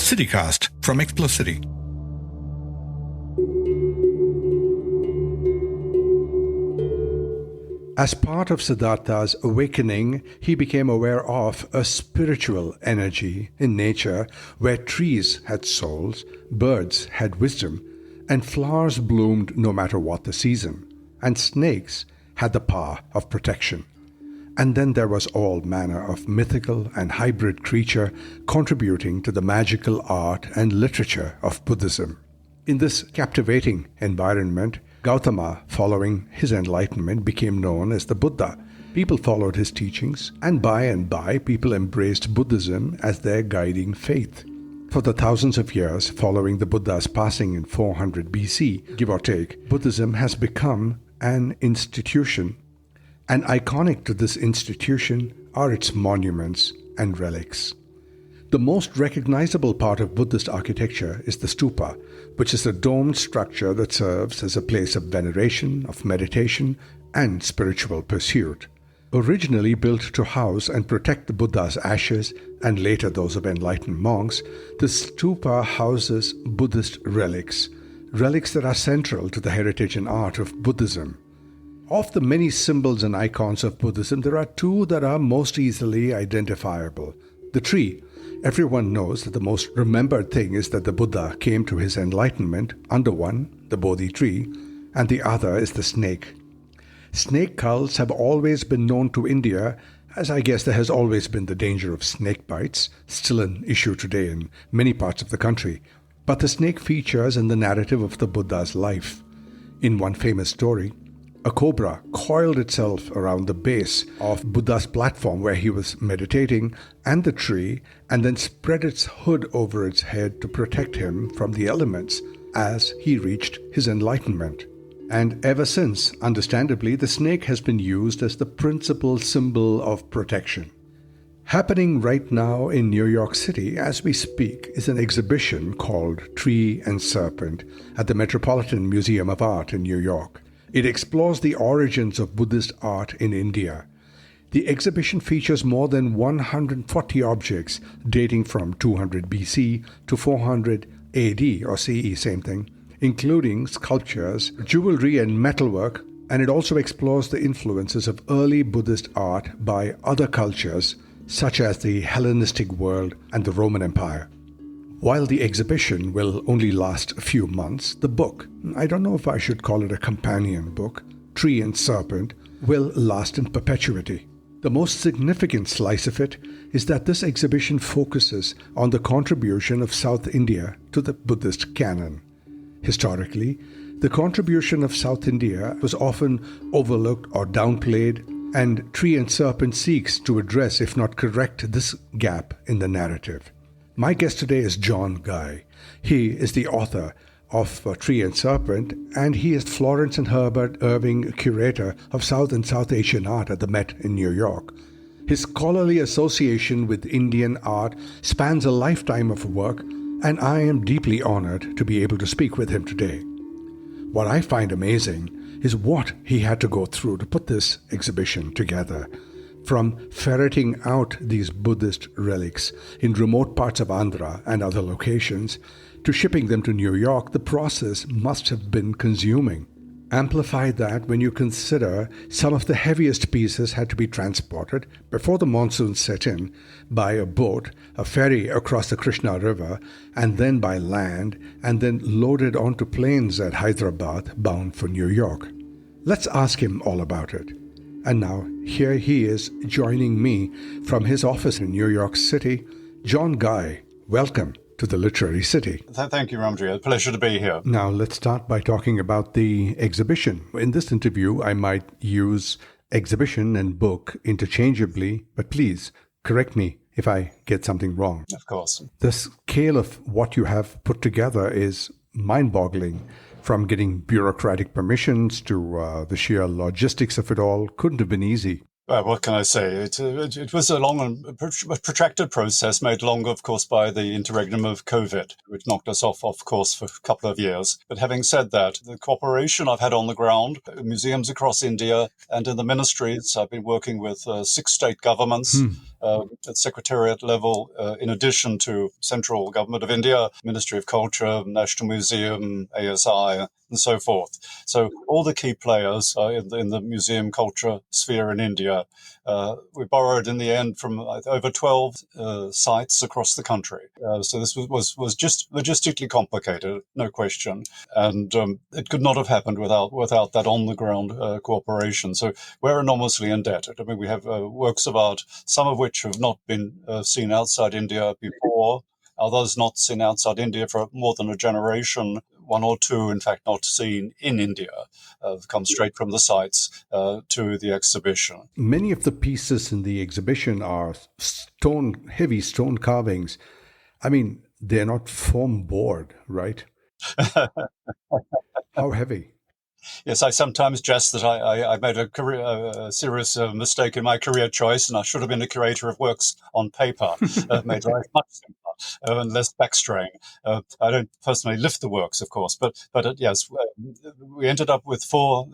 CityCast from Explocity. As part of Siddhartha's awakening, he became aware of a spiritual energy in nature where trees had souls, birds had wisdom, and flowers bloomed no matter what the season, and snakes had the power of protection. And then there was all manner of mythical and hybrid creature contributing to the magical art and literature of Buddhism. In this captivating environment, Gautama, following his enlightenment, became known as the Buddha. People followed his teachings, and by, people embraced Buddhism as their guiding faith. For the thousands of years following the Buddha's passing in 400 BC, give or take, Buddhism has become an institution. And iconic to this institution are its monuments and relics. The most recognizable part of Buddhist architecture is the stupa, which is a domed structure that serves as a place of veneration, of meditation, and spiritual pursuit. Originally built to house and protect the Buddha's ashes, and later those of enlightened monks, the stupa houses Buddhist relics that are central to the heritage and art of Buddhism. Of the many symbols and icons of Buddhism, there are two that are most easily identifiable. The tree. Everyone knows that the most remembered thing is that the Buddha came to his enlightenment under one, the Bodhi tree, and the other is the snake. Snake cults have always been known to India, as I guess there has always been the danger of snakebites, still an issue today in many parts of the country. But the snake features in the narrative of the Buddha's life. In one famous story, a cobra coiled itself around the base of Buddha's platform where he was meditating and the tree, and then spread its hood over its head to protect him from the elements as he reached his enlightenment. And ever since, understandably, the snake has been used as the principal symbol of protection. Happening right now in New York City as we speak is an exhibition called Tree and Serpent at the Metropolitan Museum of Art in New York. It explores the origins of Buddhist art in India. The exhibition features more than 140 objects dating from 200 BC to 400 AD or CE, same thing, including sculptures, jewelry and metalwork, and it also explores the influences of early Buddhist art by other cultures such as the Hellenistic world and the Roman Empire. While the exhibition will only last a few months, the book, I don't know if I should call it a companion book, Tree and Serpent, will last in perpetuity. The most significant slice of it is that this exhibition focuses on the contribution of South India to the Buddhist canon. Historically, the contribution of South India was often overlooked or downplayed, and Tree and Serpent seeks to address, if not correct, this gap in the narrative. My guest today is John Guy. He is the author of Tree and Serpent, and he is Florence and Herbert Irving Curator of South and South Asian Art at the Met in New York. His scholarly association with Indian art spans a lifetime of work, and I am deeply honored to be able to speak with him today. What I find amazing is what he had to go through to put this exhibition together. From ferreting out these Buddhist relics in remote parts of Andhra and other locations to shipping them to New York, the process must have been consuming. Amplify that when you consider some of the heaviest pieces had to be transported before the monsoon set in by a boat, a ferry across the Krishna River, and then by land, and then loaded onto planes at Hyderabad bound for New York. Let's ask him all about it. And now, here he is joining me from his office in New York City. John Guy, welcome to the Literary City. Thank you, Ramji. A pleasure to be here. Now, let's start by talking about the exhibition. In this interview, I might use exhibition and book interchangeably, but please correct me if I get something wrong. Of course. The scale of what you have put together is mind-boggling. From getting bureaucratic permissions to the sheer logistics of it all couldn't have been easy. Well, what can I say? It was a long and protracted process, made longer, of course, by the interregnum of COVID, which knocked us off course for a couple of years. But having said that, the cooperation I've had on the ground, museums across India and in the ministries, I've been working with 6 state governments at secretariat level, in addition to central government of India, Ministry of Culture, National Museum, ASI, and so forth. So all the key players in the museum culture sphere in India. We borrowed in the end from over 12 sites across the country. So this was just logistically complicated, no question. And it could not have happened without that on-the-ground cooperation. So we're enormously indebted. I mean, we have works of art, some of which have not been seen outside India before, others not seen outside India for more than a generation. 1 or 2, in fact, not seen in India, come straight from the sites to the exhibition. Many of the pieces in the exhibition are heavy stone carvings. I mean, they're not foam board, right? How heavy? Yes, I sometimes jest that I made a serious mistake in my career choice, and I should have been a curator of works on paper. Made life much simpler and less backstrain. I don't personally lift the works, of course, but yes, we ended up with four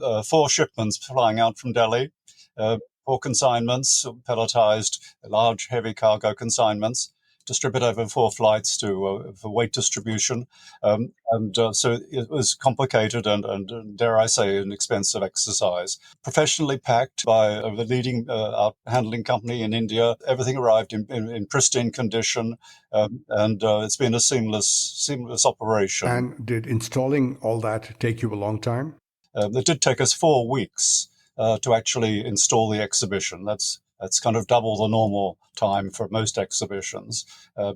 shipments flying out from Delhi, 4 consignments, palletized, large, heavy cargo consignments, distributed over 4 flights for weight distribution. So it was complicated and dare I say, an expensive exercise. Professionally packed by a leading art handling company in India. Everything arrived in pristine condition, and it's been a seamless operation. And did installing all that take you a long time? It did take us 4 weeks to actually install the exhibition. That's kind of double the normal time for most exhibitions,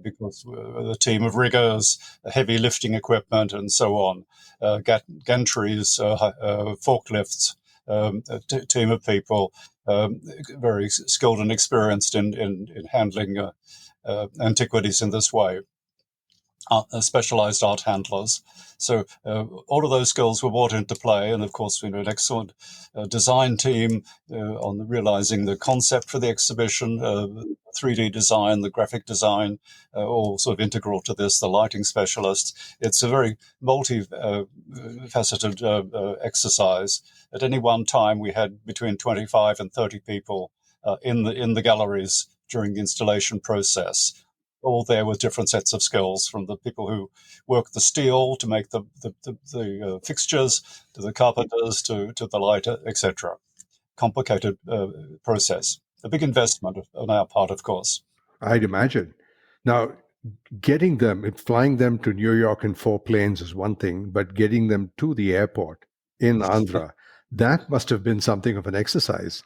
because the team of riggers, heavy lifting equipment, and so on, gantries, forklifts, a team of people, very skilled and experienced in handling antiquities in this way. Specialized art handlers. So all of those skills were brought into play. And of course, an excellent design team on realizing the concept for the exhibition, 3D design, the graphic design, all sort of integral to this, the lighting specialists. It's a very multi-faceted exercise. At any one time, we had between 25 and 30 people in the galleries during the installation process, all there with different sets of skills, from the people who work the steel to make the fixtures, to the carpenters, to the light, etc. Complicated process. A big investment on our part, of course. I'd imagine. Now, flying them to New York in 4 planes is one thing, but getting them to the airport in Andhra, that must have been something of an exercise.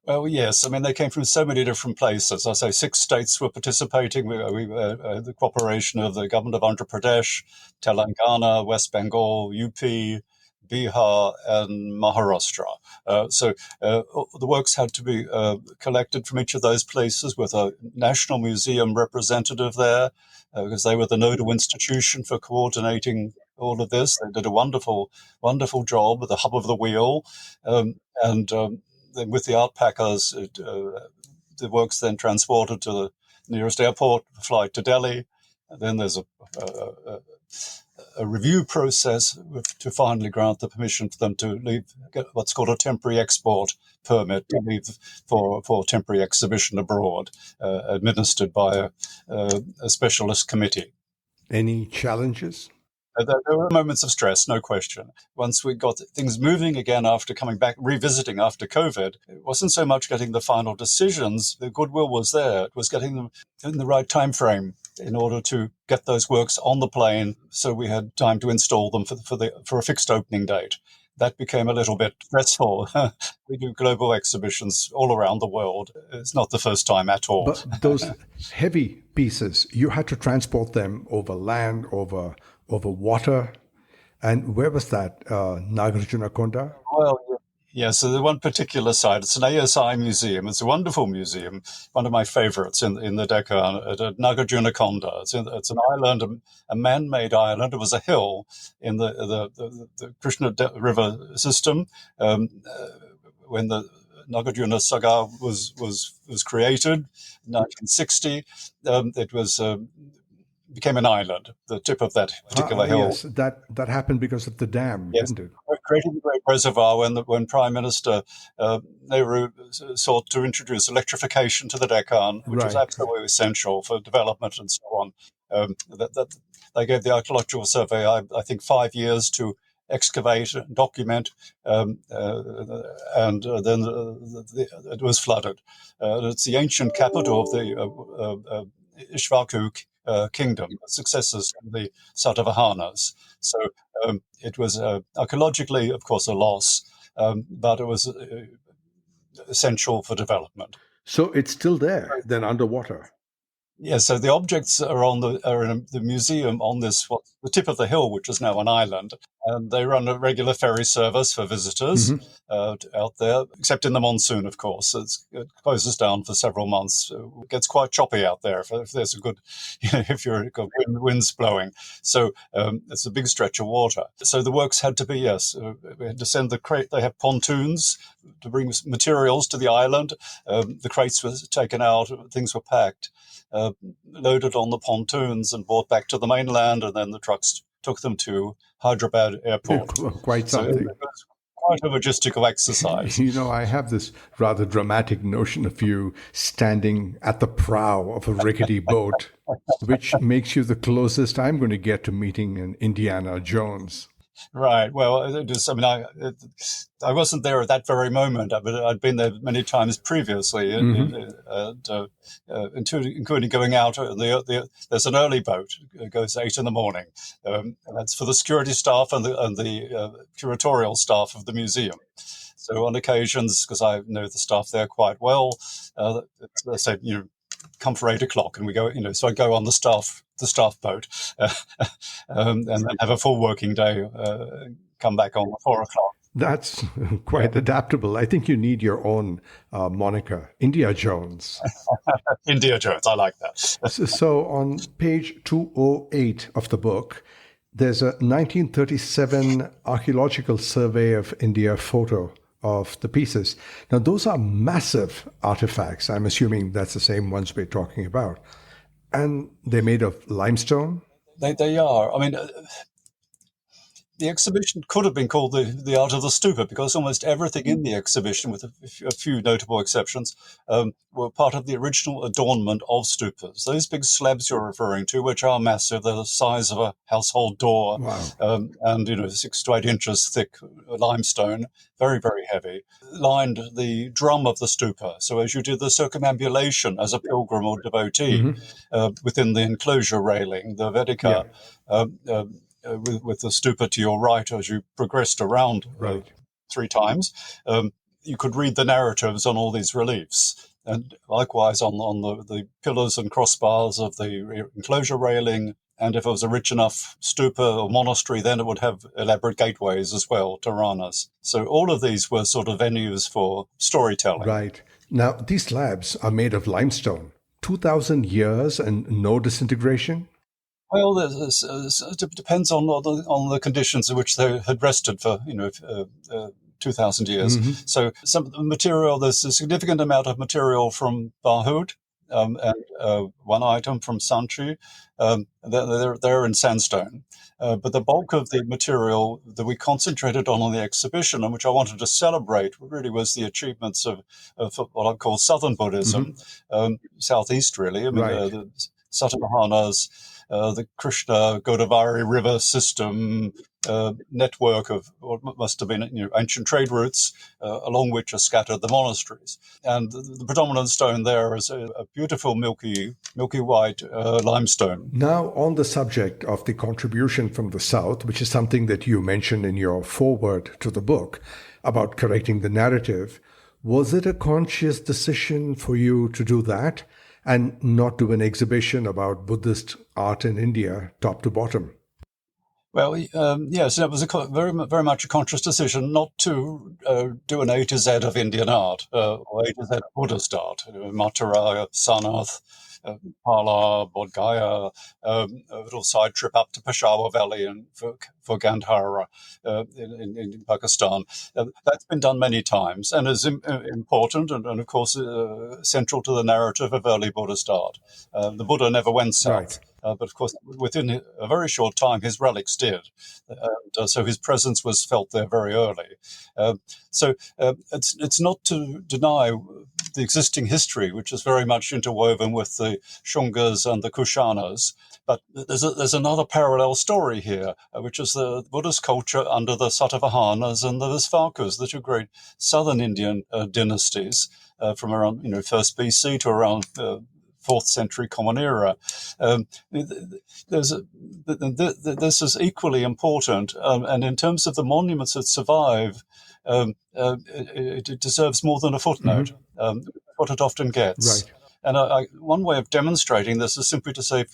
Well, yes. I mean, they came from so many different places. I say 6 states were participating. We the cooperation of the government of Andhra Pradesh, Telangana, West Bengal, UP, Bihar, and Maharashtra. So the works had to be collected from each of those places with a National Museum representative there, because they were the nodal institution for coordinating all of this. They did a wonderful, wonderful job with the hub of the wheel. Then with the art packers, the work's then transported to the nearest airport, flight to Delhi. And then there's a review process to finally grant the permission for them to get what's called a temporary export permit to leave for temporary exhibition abroad, administered by a specialist committee. Any challenges? There were moments of stress, no question. Once we got things moving again after coming back, revisiting after COVID, it wasn't so much getting the final decisions. The goodwill was there. It was getting them in the right time frame in order to get those works on the plane, so we had time to install them for a fixed opening date. That became a little bit stressful. We do global exhibitions all around the world. It's not the first time at all. But those heavy pieces, you had to transport them over land, over water. And where was that? Nagarjunakonda? Well, yeah, so the one particular site, it's an ASI museum. It's a wonderful museum, one of my favorites in the Deccan, at Nagarjunakonda. It's an island, a man-made island. It was a hill in the Krishna River system. When the Nagarjuna Sagar was created in 1960. It was became an island, the tip of that particular hill. Yes, that happened because of the dam, Yes, didn't it? creating the great reservoir when Prime Minister Nehru sought to introduce electrification to the Deccan, which was Right. absolutely essential for development and so on. That they gave the Archaeological Survey, I think, 5 years to excavate and document, and then it was flooded. It's the ancient capital of the Ishvaku kingdom, successors to the Satavahanas. So it was archaeologically, of course, a loss, but it was essential for development. So it's still there, then underwater. Yeah, so the objects are in the museum on the tip of the hill, which is now an island, and they run a regular ferry service for visitors out there, except in the monsoon, of course. It closes down for several months. It gets quite choppy out there if there's a good, if you're got winds blowing. So it's a big stretch of water. So the works had to be we had to send the crate. They have pontoons to bring materials to the island. The crates were taken out. Things were packed. Loaded on the pontoons and brought back to the mainland, and then the trucks took them to Hyderabad airport. Quite something. So it was quite a logistical exercise. I have this rather dramatic notion of you standing at the prow of a rickety boat, which makes you the closest I'm going to get to meeting an Indiana Jones. Right. Well, I wasn't there at that very moment, but I'd been there many times previously, including going out. There's an early boat. It goes 8 in the morning. And that's for the security staff and the curatorial staff of the museum. So on occasions, because I know the staff there quite well, they say, come for 8 o'clock, and we go. So I go on the staff boat, and then have a full working day. Come back on 4 o'clock. That's quite adaptable. I think you need your own moniker, India Jones. India Jones, I like that. So on page 208 of the book, there's a 1937 archaeological survey of India photo of the pieces. Now, those are massive artifacts. I'm assuming that's the same ones we're talking about. And they're made of limestone? They are. I mean, the exhibition could have been called the Art of the Stupa, because almost everything in the exhibition, with a few notable exceptions, were part of the original adornment of stupas. Those big slabs you're referring to, which are massive, they're the size of a household door, wow. and 6 to 8 inches thick limestone, very, very heavy, lined the drum of the stupa. So as you did the circumambulation as a pilgrim or devotee within the enclosure railing, the Vedika, with the stupa to your right as you progressed around 3 times, you could read the narratives on all these reliefs. And likewise on the pillars and crossbars of the enclosure railing. And if it was a rich enough stupa or monastery, then it would have elaborate gateways as well, Taranas. So all of these were sort of venues for storytelling. Right. Now, these slabs are made of limestone. 2,000 years and no disintegration? Well, it depends on the conditions in which they had rested for 2,000 years. So some of the material, there's a significant amount of material from Bahud, and one item from Sanchi. They're in sandstone. But the bulk of the material that we concentrated on the exhibition, and which I wanted to celebrate, really was the achievements of what I call Southern Buddhism, Southeast really. I mean, the Satavahanas, the Krishna Godavari river system network of what must have been ancient trade routes, along which are scattered the monasteries. And the predominant stone there is a beautiful milky white limestone. Now, on the subject of the contribution from the South, which is something that you mentioned in your foreword to the book about correcting the narrative, was it a conscious decision for you to do that and not do an exhibition about Buddhist art in India, top to bottom? Well, yes, it was very, very much a conscious decision not to do an A to Z of Indian art or A to Z of Buddhist art. Mathura, Sanath, Pala, Bodh Gaya, a little side trip up to Peshawar Valley and for Gandhara in Pakistan. That's been done many times and is important and of course, central to the narrative of early Buddhist art. The Buddha never went south. Right. But of course, within a very short time, his relics did. So his presence was felt there very early. So it's not to deny the existing history, which is very much interwoven with the Shungas and the Kushanas. But there's another parallel story here, which is the Buddhist culture under the Satavahanas and the Visvakas, the two great southern Indian dynasties from around 1st BC to around 4th century Common Era. This is equally important, and in terms of the monuments that survive, it deserves more than a footnote, what it often gets. Right. And one way of demonstrating this is simply to say,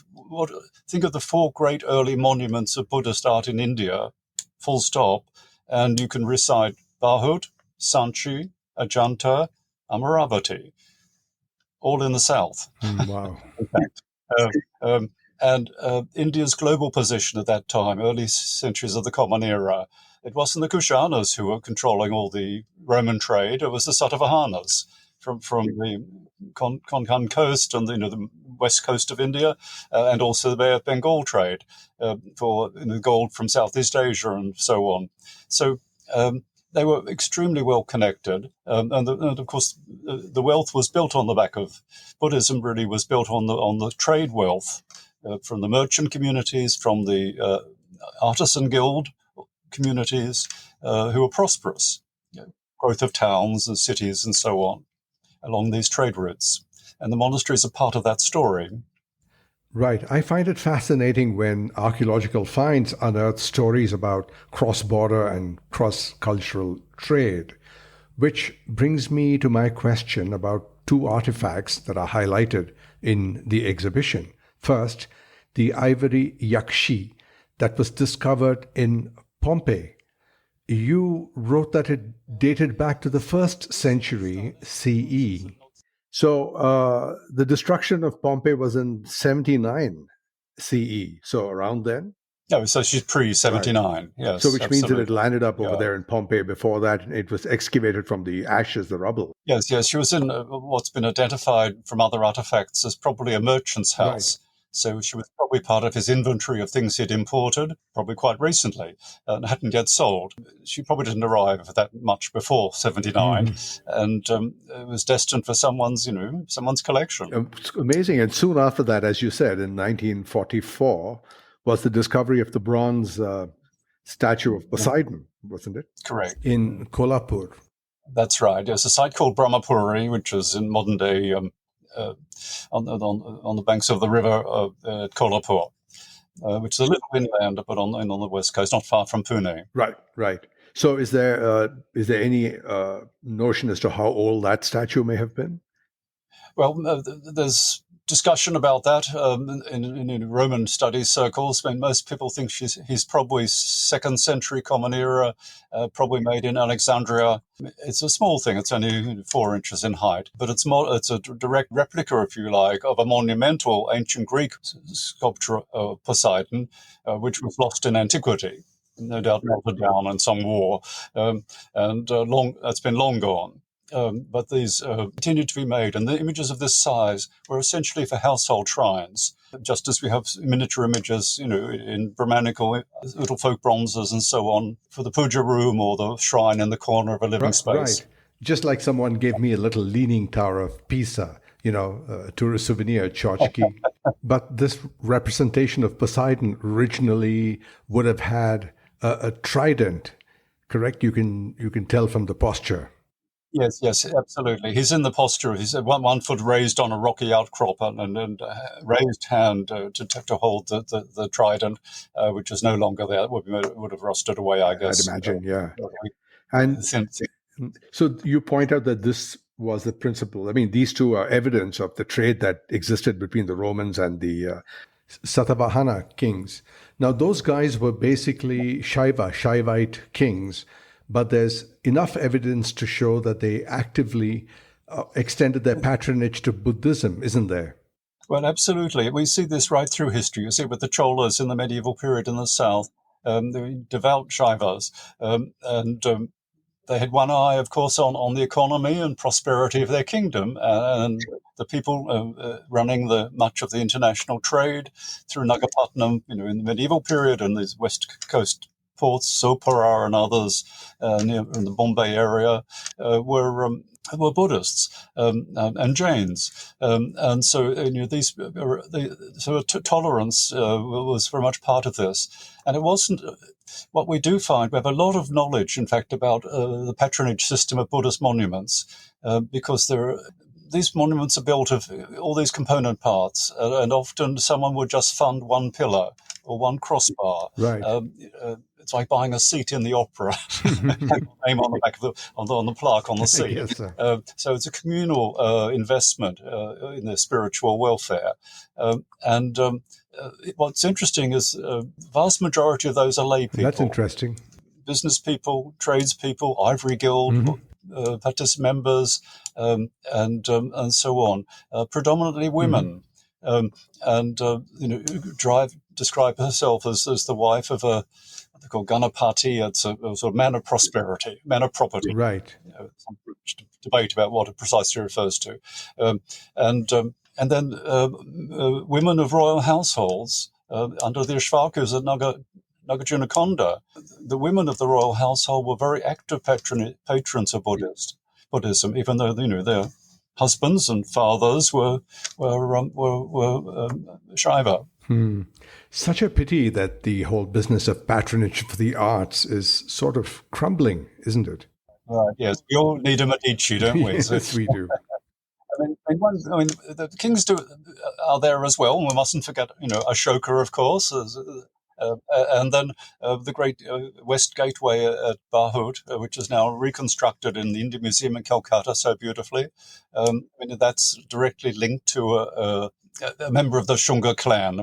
think of the 4 great early monuments of Buddhist art in India, full stop, and you can recite Bahut, Sanchi, Ajanta, Amaravati, all in the south. Wow. In fact. And India's global position at that time, early centuries of the Common Era, it wasn't the Kushanas who were controlling all the Roman trade, it was the Satavahanas from the Konkan coast and the west coast of India, and also the Bay of Bengal trade for gold from Southeast Asia and so on. So they were extremely well connected, and of course the wealth was built on the back of Buddhism. Really, was built on the trade wealth from the merchant communities, from the artisan guild communities who were prosperous. Growth of towns and cities and so on along these trade routes, and the monasteries are part of that story. Right. I find it fascinating when archaeological finds unearth stories about cross-border and cross-cultural trade, which brings me to my question about 2 artifacts that are highlighted in the exhibition. First, the ivory yakshi that was discovered in Pompeii. You wrote that it dated back to the 1st century CE. So the destruction of Pompeii was in 79 CE, so around then? No, so she's pre-79, right. Yes. So which absolutely. means that it landed up over there in Pompeii. Before that, it was excavated from the ashes, the rubble. Yes, she was in what's been identified from other artifacts as probably a merchant's house. Right. So she was probably part of his inventory of things he'd imported, probably quite recently, and hadn't yet sold. She probably didn't arrive that much before 79, and it was destined for someone's collection. It's amazing. And soon after that, as you said, in 1944, was the discovery of the bronze statue of Poseidon, wasn't it? Correct. In Kolhapur. That's right. There's a site called Brahmapuri, which is in modern day on the banks of the river at Kolhapur, which is a little inland, but on the west coast, not far from Pune. Right. So is there any notion as to how old that statue may have been? Well, there's discussion about that in Roman studies circles. When most people think he's probably 2nd century Common Era, probably made in Alexandria. It's a small thing. It's only 4 inches in height, but it's a direct replica, if you like, of a monumental ancient Greek sculpture of Poseidon, which was lost in antiquity, no doubt melted down in some war, and that's been long gone. But these continue to be made, and the images of this size were essentially for household shrines, just as we have miniature images, in Brahmanical little folk bronzes and so on, for the puja room or the shrine in the corner of a living space. Right. Just like someone gave me a little leaning tower of Pisa, a tourist souvenir, tchotchke. But this representation of Poseidon originally would have had a trident, correct? You can tell from the posture. Yes, absolutely. He's in the posture. He's 1 foot raised on a rocky outcrop and raised hand to hold the trident, which is no longer there. It would have rusted away, I guess. I'd imagine, yeah. And so you point out that this was the principle. I mean, these 2 are evidence of the trade that existed between the Romans and the Satavahana kings. Now, those guys were basically Shaivite kings, but there's enough evidence to show that they actively extended their patronage to Buddhism, isn't there? Well, absolutely. We see this right through history. You see it with the Cholas in the medieval period in the south, the devout Shaivas, and they had one eye, of course, on the economy and prosperity of their kingdom, and the people running much of the international trade through Nagapattinam, in the medieval period, and these west coast ports, Sopara and others near in the Bombay area, were Buddhists and Jains, and so these tolerance was very much part of this, and it wasn't. What we do find, we have a lot of knowledge, in fact, about the patronage system of Buddhist monuments, because these monuments are built of all these component parts, and often someone would just fund one pillar or one crossbar. Right. It's like buying a seat in the opera, name on the back of on the plaque on the seat. Yes, sir. So it's a communal investment in their spiritual welfare, and what's interesting is the vast majority of those are lay people. That's interesting. Business people, tradespeople, Ivory Guild, members, and so on. Predominantly women, and describe herself as the wife of a what they call Ganapati. It's a sort of man of prosperity, man of property. Right. Some debate about what it precisely refers to, and then women of royal households under the Ishvakus at Nagarjunakonda. The women of the royal household were very active patrons of Buddhism, even though their husbands and fathers were Shaiva. Such a pity that the whole business of patronage for the arts is sort of crumbling, isn't it? Right. Yes, we all need a Medici, don't we? Yes, we do. The kings are there as well. We mustn't forget, Ashoka, of course, and then the great West Gateway at Bahut, which is now reconstructed in the Indian Museum in Calcutta so beautifully. That's directly linked to a member of the Shunga clan.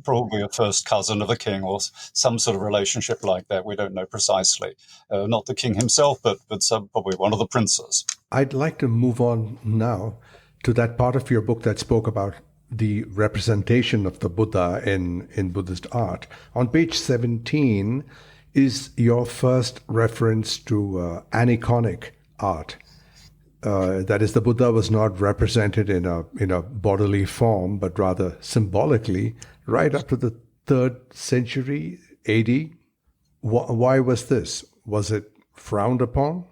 Probably a first cousin of the king or some sort of relationship like that. We don't know precisely. Not the king himself, but probably one of the princes. I'd like to move on now to that part of your book that spoke about the representation of the Buddha in Buddhist art. On page 17 is your first reference to aniconic art. That is, the Buddha was not represented in a bodily form, but rather symbolically, right up to the 3rd century AD. Why was this? Was it frowned upon?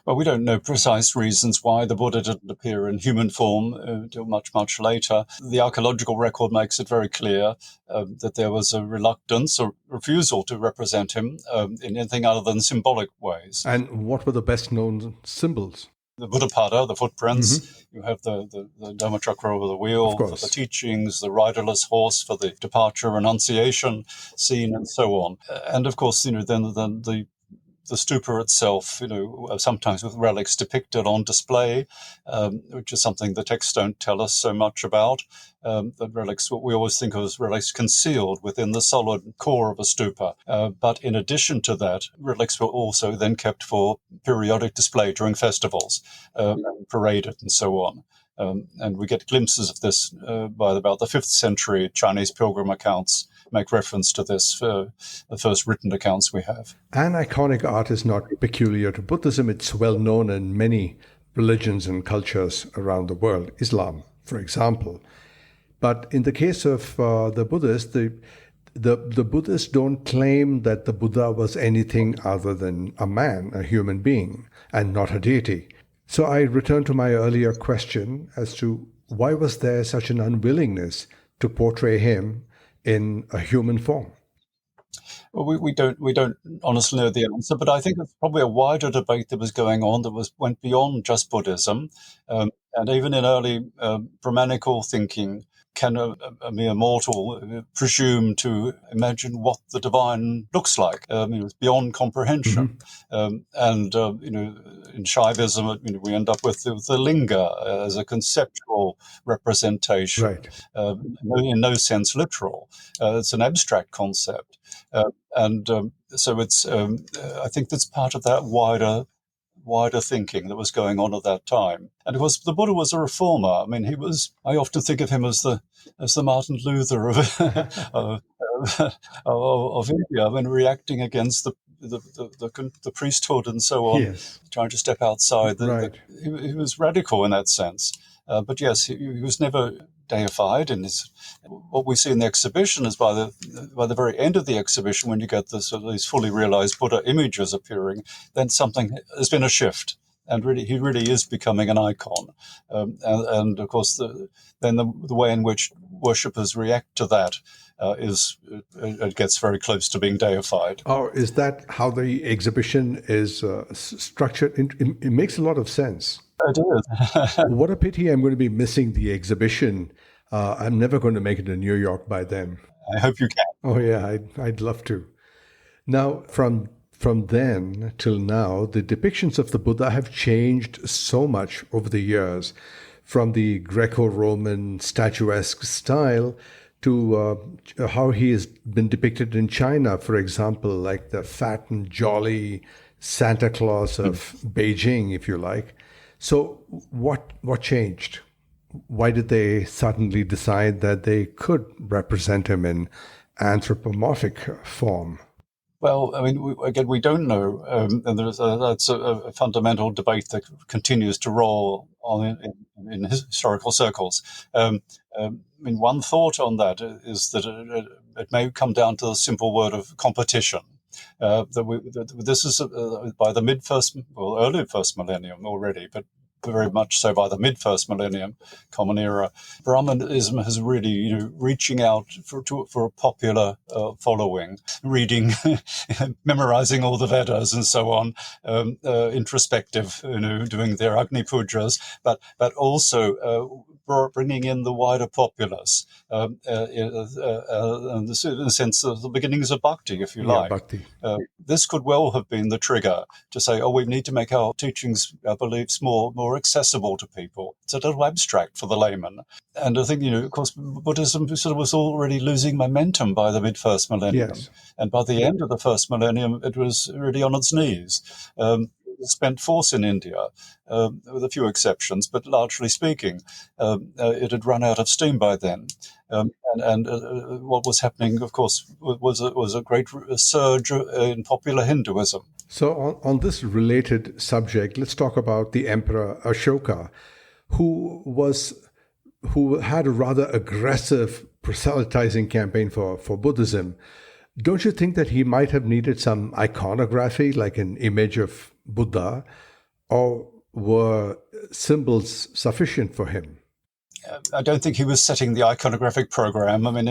Well, we don't know precise reasons why the Buddha didn't appear in human form until much, much later. The archaeological record makes it very clear that there was a reluctance or refusal to represent him in anything other than symbolic ways. And what were the best known symbols? The Buddhapada, the footprints. You have the Dhammachakra over the wheel for the teachings, the riderless horse for the departure, renunciation scene, and so on. And of course, then the stupa itself, sometimes with relics depicted on display, which is something the texts don't tell us so much about. The relics, what we always think of as relics concealed within the solid core of a stupa. But in addition to that, relics were also then kept for periodic display during festivals, and paraded and so on. And we get glimpses of this by about the 5th century Chinese pilgrim accounts make reference to this, the first written accounts we have. Aniconic art is not peculiar to Buddhism. It's well known in many religions and cultures around the world, Islam, for example. But in the case of the Buddhists, the Buddhists don't claim that the Buddha was anything other than a man, a human being, and not a deity. So I return to my earlier question as to why was there such an unwillingness to portray him in a human form? Well, we don't honestly know the answer, but I think it's probably a wider debate that was going on that went beyond just Buddhism, and even in early Brahmanical thinking. Can a mere mortal presume to imagine what the divine looks like? It's beyond comprehension. In Shaivism, we end up with the linga as a conceptual representation, right. In no sense literal. It's an abstract concept, so it's. I think that's part of that wider wider thinking that was going on at that time. And of course, the Buddha was a reformer. I mean, I often think of him as the Martin Luther of India. I mean, reacting against the priesthood and so on, Yes. trying to step outside. Right. He was radical in that sense. But yes, he was never deified. And what we see in the exhibition is by the very end of the exhibition, when you get these fully realized Buddha images appearing, then something has been a shift. And really, he really is becoming an icon. And of course, then the way in which worshippers react to that it gets very close to being deified. Oh, is that how the exhibition is structured? It makes a lot of sense. It is. What a pity I'm going to be missing the exhibition. I'm never going to make it to New York by then. I hope you can. Oh, yeah, I'd love to. Now, from then till now, the depictions of the Buddha have changed so much over the years, from the Greco-Roman statuesque style to how he has been depicted in China, for example, like the fat and jolly Santa Claus of Beijing, if you like. So what changed? Why did they suddenly decide that they could represent him in anthropomorphic form? Well, I mean, we don't know, and that's a fundamental debate that continues to roll on in historical circles. I mean, one thought on that is that it may come down to the simple word of competition. This is by the early first millennium already, but very much so by the mid-first millennium, Common Era, Brahmanism has really, reaching out for a popular following, reading, memorizing all the Vedas and so on, introspective, doing their Agni Pujas, but also bringing in the wider populace, in the sense of the beginnings of bhakti, if you like. Bhakti. This could well have been the trigger to say, we need to make our teachings, our beliefs more accessible to people. It's a little abstract for the layman. And I think, of course, Buddhism sort of was already losing momentum by the mid-first millennium. Yes. And by the end of the first millennium, it was really on its knees. Spent force in India, with a few exceptions, but largely speaking, it had run out of steam by then. And what was happening, of course, was a great surge in popular Hinduism. So on this related subject, let's talk about the Emperor Ashoka, who had a rather aggressive proselytizing campaign for Buddhism. Don't you think that he might have needed some iconography, like an image of Buddha, or were symbols sufficient for him? I don't think he was setting the iconographic program. I mean,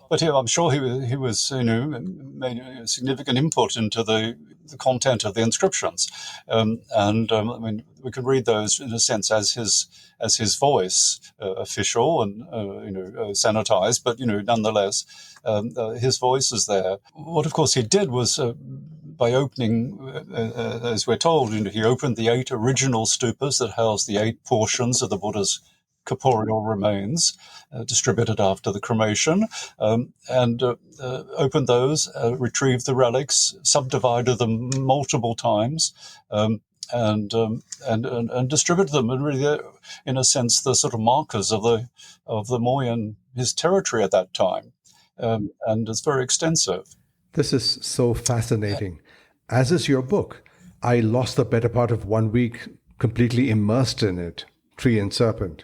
but I'm sure he was, made a significant input into the content of the inscriptions, and I mean, we can read those in a sense as his voice, official and sanitized, but nonetheless, his voice is there. What, of course, he did was. By opening, as we're told, he opened the 8 original stupas that housed the 8 portions of the Buddha's corporeal remains, distributed after the cremation, and opened those, retrieved the relics, subdivided them multiple times, and distributed them. And really, in a sense, the sort of markers of the Moyan, his territory at that time, and it's very extensive. This is so fascinating. As is your book. I lost the better part of 1 week completely immersed in it, Tree and Serpent.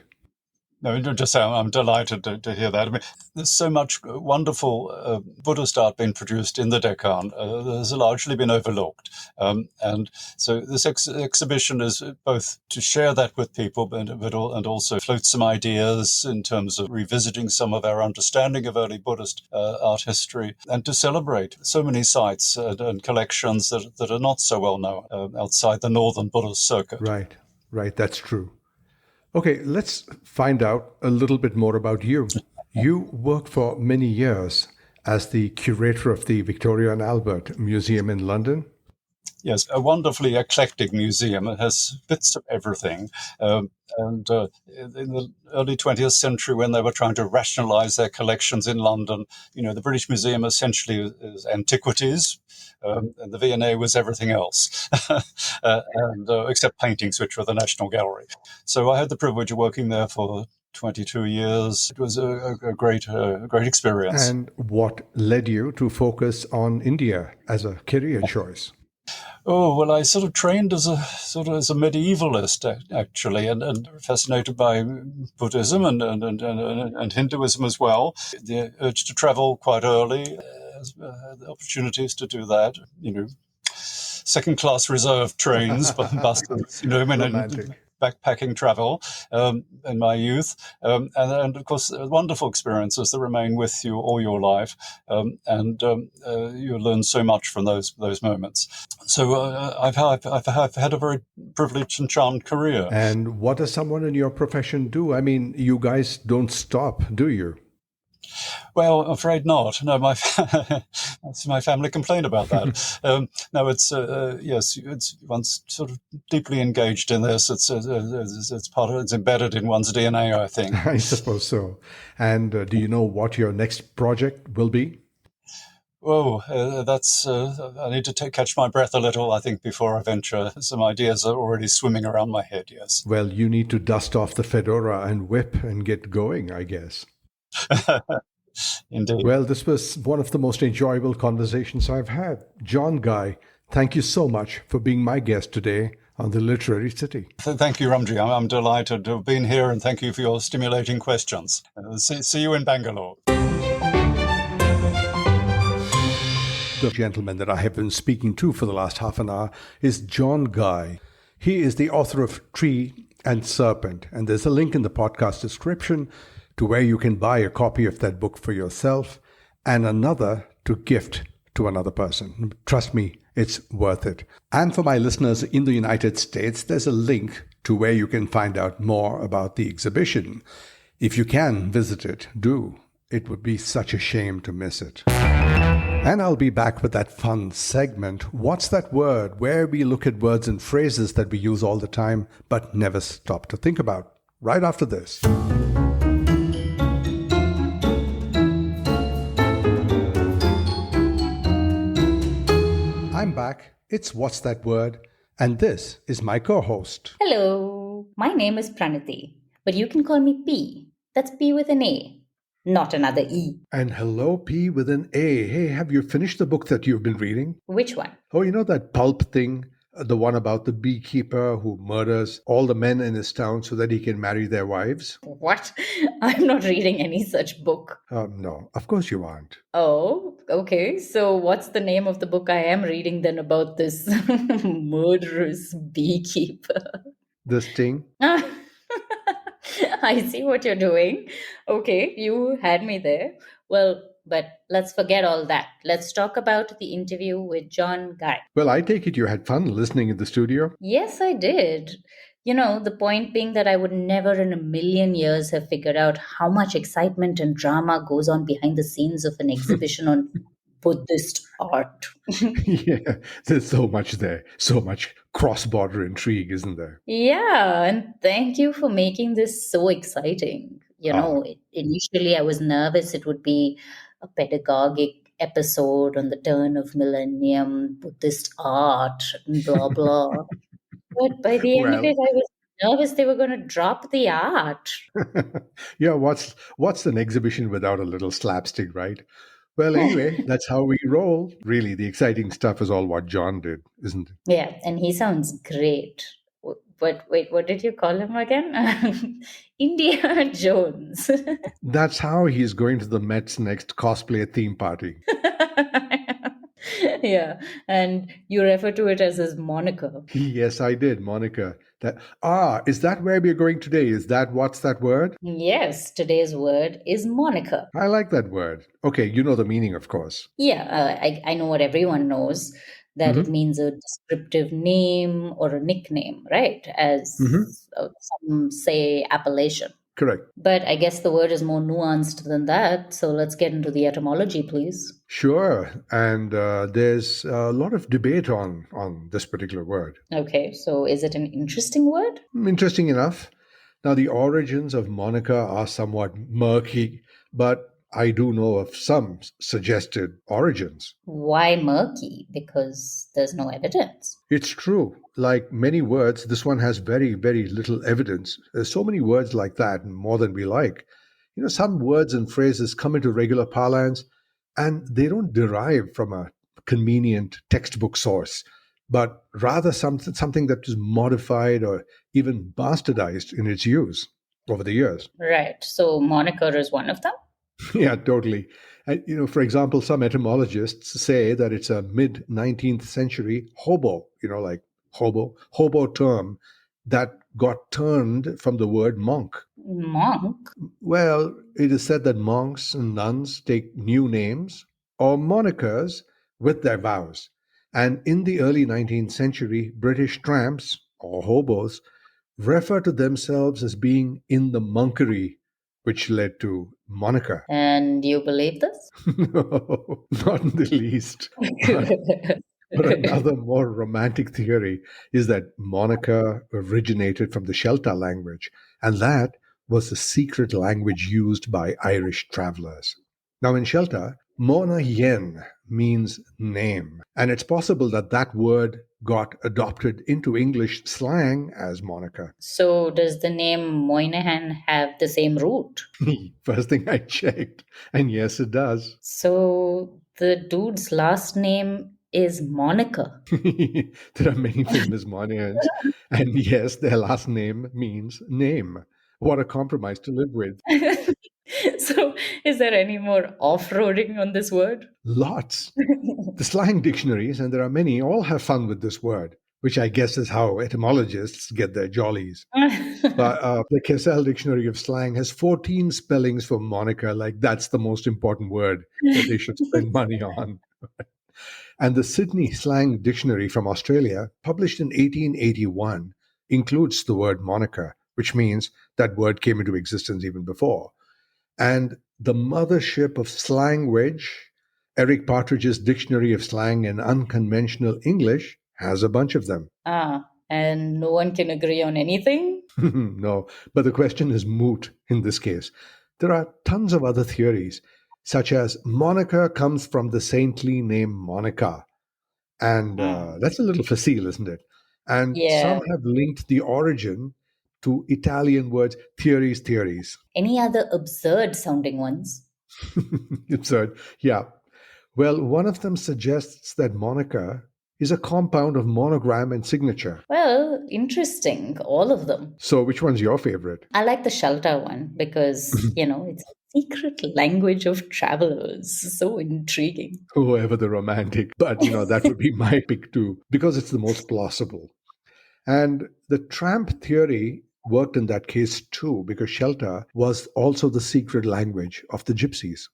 No, just I'm delighted to hear that. I mean, there's so much wonderful Buddhist art being produced in the Deccan that has largely been overlooked. And so this exhibition is both to share that with people, and also float some ideas in terms of revisiting some of our understanding of early Buddhist art history, and to celebrate so many sites and collections that are not so well known outside the northern Buddhist circuit. Right, that's true. Okay, let's find out a little bit more about you. You worked for many years as the curator of the Victoria and Albert Museum in London. yes, a wonderfully eclectic museum. It has bits of everything. And in the early 20th century, when they were trying to rationalize their collections in London, the British Museum essentially is antiquities, and the V&A was everything else, and except paintings, which were the National Gallery. So I had the privilege of working there for 22 years. It was a great experience. And what led you to focus on India as a career choice? Oh, well, I sort of trained as a medievalist, actually, and fascinated by Buddhism and Hinduism as well. The urge to travel quite early, the opportunities to do that, second-class reserve trains, buses, Romantic. backpacking travel in my youth, and of course wonderful experiences that remain with you all your life, and you learn so much from those moments. So I've had a very privileged and charmed career. And what does someone in your profession do? I mean, you guys don't stop, do you? Well, I'm afraid not. No, my family complain about that. No, it's yes, it's one's sort of deeply engaged in this. It's it's embedded in one's DNA, I think. I suppose so. And do you know what your next project will be? Oh, that's I need to catch my breath a little, I think, before I venture. Some ideas are already swimming around my head. Yes. Well, you need to dust off the fedora and whip and get going, I guess. Indeed. Well, this was one of the most enjoyable conversations I've had. John Guy, thank you so much for being my guest today on The Literary City. Thank you, Ramji. I'm delighted to have been here, and thank you for your stimulating questions. See you in Bangalore. The gentleman that I have been speaking to for the last half an hour is John Guy. He is the author of Tree and Serpent, and there's a link in the podcast description to where you can buy a copy of that book for yourself and another to gift to another person. Trust me, it's worth it. And for my listeners in the United States, there's a link to where you can find out more about the exhibition. If you can visit it, do. It would be such a shame to miss it. And I'll be back with that fun segment, What's That Word?, where we look at words and phrases that we use all the time but never stop to think about, right after this. I'm back. It's What's That Word? And this is my co-host. Hello, my name is Pranati, but you can call me P. That's P with an A, not another E. And hello, P with an A. Hey, have you finished the book that you've been reading? Which one? Oh, you know that pulp thing? The one about the beekeeper who murders all the men in his town so that he can marry their wives? What? I'm not reading any such book. No, of course you aren't. Oh, okay. So what's the name of the book I am reading then about this murderous beekeeper? The Sting? I see what you're doing. Okay, you had me there. Well, but let's forget all that. Let's talk about the interview with John Guy. Well, I take it you had fun listening in the studio? Yes, I did. The point being that I would never in a million years have figured out how much excitement and drama goes on behind the scenes of an exhibition on Buddhist art. Yeah, there's so much there. So much cross-border intrigue, isn't there? Yeah, and thank you for making this so exciting. Initially I was nervous it would be a pedagogic episode on the turn of millennium, Buddhist art, and blah, blah. But by the end of it, I was nervous they were going to drop the art. Yeah, what's an exhibition without a little slapstick, right? Well, anyway, that's how we roll. Really, the exciting stuff is all what John did, isn't it? Yeah, and he sounds great. But wait, what did you call him again? Indiana Jones. That's how he's going to the Met's next cosplay theme party. Yeah, and you refer to it as his moniker. Yes, I did, Monica. Is that where we're going today? Is that what's that word? Yes, today's word is moniker. I like that word. Okay, you know the meaning, of course. Yeah, I know what everyone knows, that it means a descriptive name or a nickname, right? As some say appellation. Correct. But I guess the word is more nuanced than that. So let's get into the etymology, please. Sure. And there's a lot of debate on this particular word. Okay, so is it an interesting word? Interesting enough. Now, the origins of moniker are somewhat murky, but I do know of some suggested origins. Why murky? Because there's no evidence. It's true. Like many words, this one has very, very little evidence. There's so many words like that, and more than we like. Some words and phrases come into regular parlance and they don't derive from a convenient textbook source, but rather something that is modified or even bastardized in its use over the years. Right. So moniker is one of them? Yeah, totally. And, for example, some etymologists say that it's a mid 19th century hobo, like hobo term that got turned from the word monk. Monk? Well, it is said that monks and nuns take new names or monikers with their vows. And in the early 19th century, British tramps or hobos refer to themselves as being in the monkery, which led to moniker. And you believe this? No, not in the least. But another more romantic theory is that moniker originated from the Shelta language, and that was the secret language used by Irish travelers. Now, in Shelta, Mona Yen means name, and it's possible that that word got adopted into English slang as moniker. So does the name Moynihan have the same root? First thing I checked, and yes, it does. So the dude's last name is Monica. There are many famous Monihans, and yes, their last name means name. What a compromise to live with. So is there any more off-roading on this word? Lots. The slang dictionaries, and there are many, all have fun with this word, which I guess is how etymologists get their jollies. But the Kessel Dictionary of Slang has 14 spellings for moniker, like that's the most important word that they should spend money on. And the Sydney Slang Dictionary from Australia, published in 1881, includes the word moniker, which means that word came into existence even before. And the mothership of slangwich, Eric Partridge's Dictionary of Slang and Unconventional English, has a bunch of them. And no one can agree on anything? No, but the question is moot in this case. There are tons of other theories, such as moniker comes from the saintly name Monica. And that's a little facile, isn't it? And some have linked the origin to Italian words, theories. Any other absurd sounding ones? Absurd, yeah. Well, one of them suggests that moniker is a compound of monogram and signature. Well, interesting, all of them. So which one's your favorite? I like the Shelta one because, it's a secret language of travelers. So intriguing. Oh, ever the romantic. But, that would be my pick too, because it's the most plausible. And the tramp theory worked in that case too, because Shelta was also the secret language of the gypsies.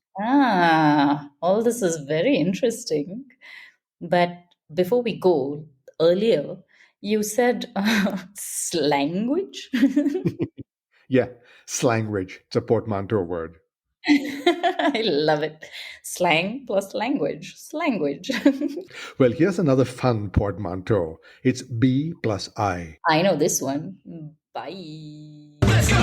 All this is very interesting. But before we go, earlier, you said slanguage? Yeah, slangwich. It's a portmanteau word. I love it. Slang plus language. Slanguage. Well, here's another fun portmanteau. It's B plus I. I know this one. Bye. Let's go!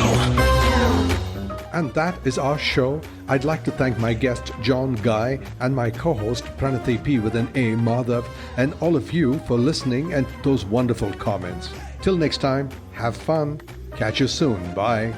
And that is our show. I'd like to thank my guest, John Guy, and my co-host, Pranati P. with an A, Madhav, and all of you for listening and those wonderful comments. Till next time, have fun. Catch you soon. Bye.